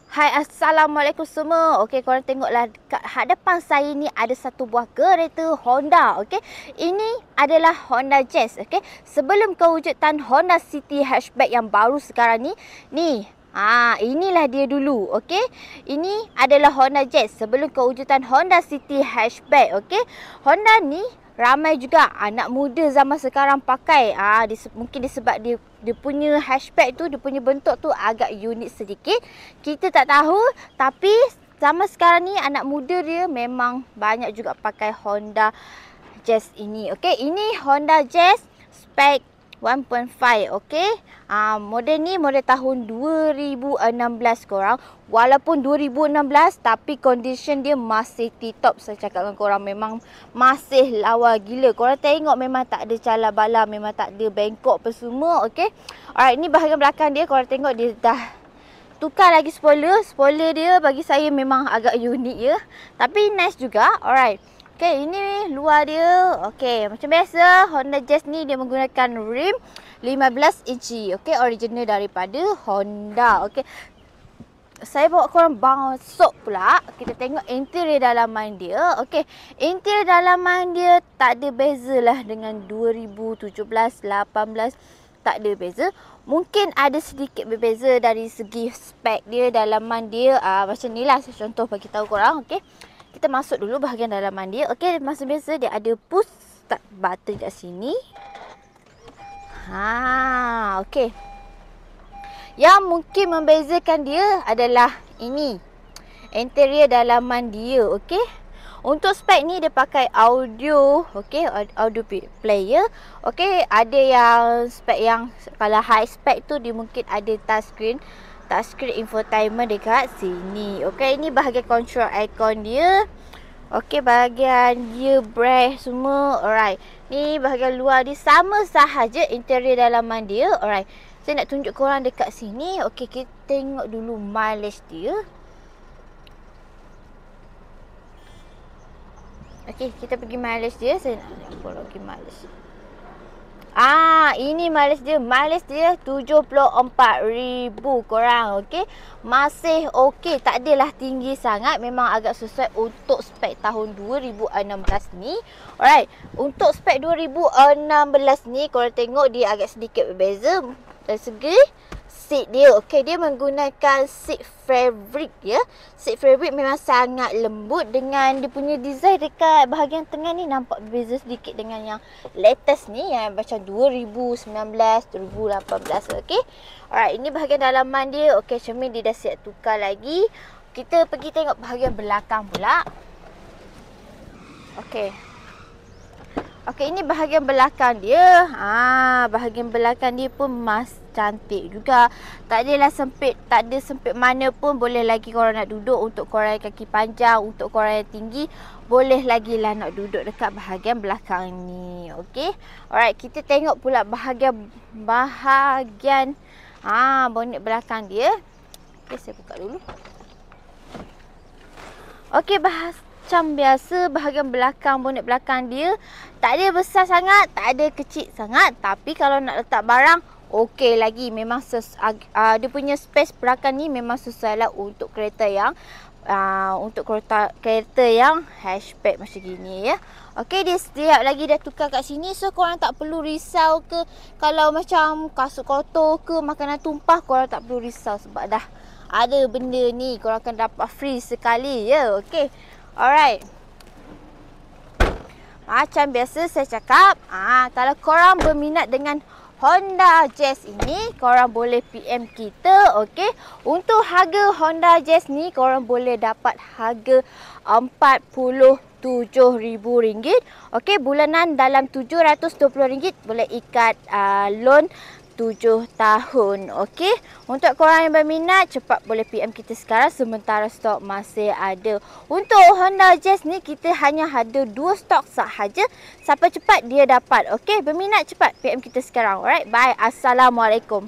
Hai, Assalamualaikum semua. Okey, korang tengoklah kat hadapan saya ni ada satu buah kereta Honda. Okey, ini adalah Honda Jazz. Okey, sebelum kewujudan Honda City hatchback yang baru sekarang ni, inilah dia dulu. Okey, ini adalah Honda Jazz sebelum kewujudan Honda City hatchback. Okey, Honda ni ramai juga anak muda zaman sekarang pakai. Mungkin disebab dia punya hatchback tu, dia punya bentuk tu agak unik sedikit. Kita tak tahu, tapi zaman sekarang ni anak muda dia memang banyak juga pakai Honda Jazz ini. Okey, ini Honda Jazz spek 1.5. okey. Model ni model tahun 2016 korang. Walaupun 2016 tapi condition dia masih tip-top. Saya cakap dengan korang memang masih lawa gila. Korang tengok memang tak ada cala bala, memang tak ada bengkok apa semua. Okey. Alright, ni bahagian belakang dia. Korang tengok dia dah tukar lagi spoiler. Spoiler dia bagi saya memang agak unik ya. Tapi nice juga. Alright. Okey, ini luar dia. Okey, macam biasa Honda Jazz ni dia menggunakan rim 15 inci. Okey, original daripada Honda. Okey. Saya bawa korang masuk pula. Kita tengok interior dalaman dia. Okey, interior dalaman dia tak ada beza lah dengan 2017, 18. Tak ada beza. Mungkin ada sedikit berbeza dari segi spek dia, dalaman dia. Macam ni lah saya contoh bagi tahu korang. Okey. Kita masuk dulu bahagian dalaman dia. Okey, macam biasa dia ada push start button kat sini. Okey. Yang mungkin membezakan dia adalah ini. Interior dalaman dia, okey. Untuk spek ni dia pakai audio, okey, audio player. Okey, ada yang spek yang kalau high spek tu dia mungkin ada touchscreen infotainment dekat sini. Okey, ini bahagian control icon dia. Okey, bahagian gear brake semua. Alright. Ni bahagian luar dia sama sahaja interior dalaman dia. Alright. Saya nak tunjuk korang dekat sini. Okey, kita tengok dulu mileage dia. Okey, kita pergi mileage dia. Saya nak pergi mileage. Ini mileage dia. Mileage dia 74,000 korang. Okey. Masih okey. Tak adalah tinggi sangat. Memang agak sesuai untuk spek tahun 2016 ni. Alright. Untuk spek 2016 ni, korang tengok dia agak sedikit berbeza. Dari segi seat dia. Okey, dia menggunakan seat fabric ya. Seat fabric memang sangat lembut dengan dia punya design dekat bahagian tengah ni nampak berbeza sedikit dengan yang latest ni yang macam 2019, 2018. Okey. Alright, ini bahagian dalaman dia. Okey, cermin dia dah siap tukar lagi. Kita pergi tengok bahagian belakang pula. Okey. Okey, ini bahagian belakang dia. Bahagian belakang dia pun cantik juga. Tak adalah sempit, tak ada sempit mana pun. Boleh lagi korang nak duduk. Untuk korang yang kaki panjang, untuk korang yang tinggi, boleh lagi lah nak duduk dekat bahagian belakang ni. Okey. Alright, kita tengok pula bahagian bonet belakang dia. Okey, saya buka dulu. Okey, macam biasa bahagian belakang bonet belakang dia tak ada besar sangat, tak ada kecil sangat, tapi kalau nak letak barang okey lagi. Memang dia punya space belakang ni memang sesuai lah untuk kereta yang kereta yang hatchback macam gini ya. Okey, dia setiap lagi dah tukar kat sini, so korang tak perlu risau ke kalau macam kasut kotor ke makanan tumpah, korang tak perlu risau sebab dah ada benda ni, korang akan dapat free sekali ya. Okey. Alright. Macam biasa saya cakap, kalau korang berminat dengan Honda Jazz ini, korang boleh PM kita, okey. Untuk harga Honda Jazz ni, korang boleh dapat harga RM47,000. Okey, bulanan dalam RM720, boleh ikat loan 7 tahun. Okey. Untuk korang yang berminat, cepat boleh PM kita sekarang sementara stok masih ada. Untuk Honda Jazz ni kita hanya ada 2 stok sahaja. Siapa cepat dia dapat. Okey, berminat cepat PM kita sekarang. Alright, bye. Assalamualaikum.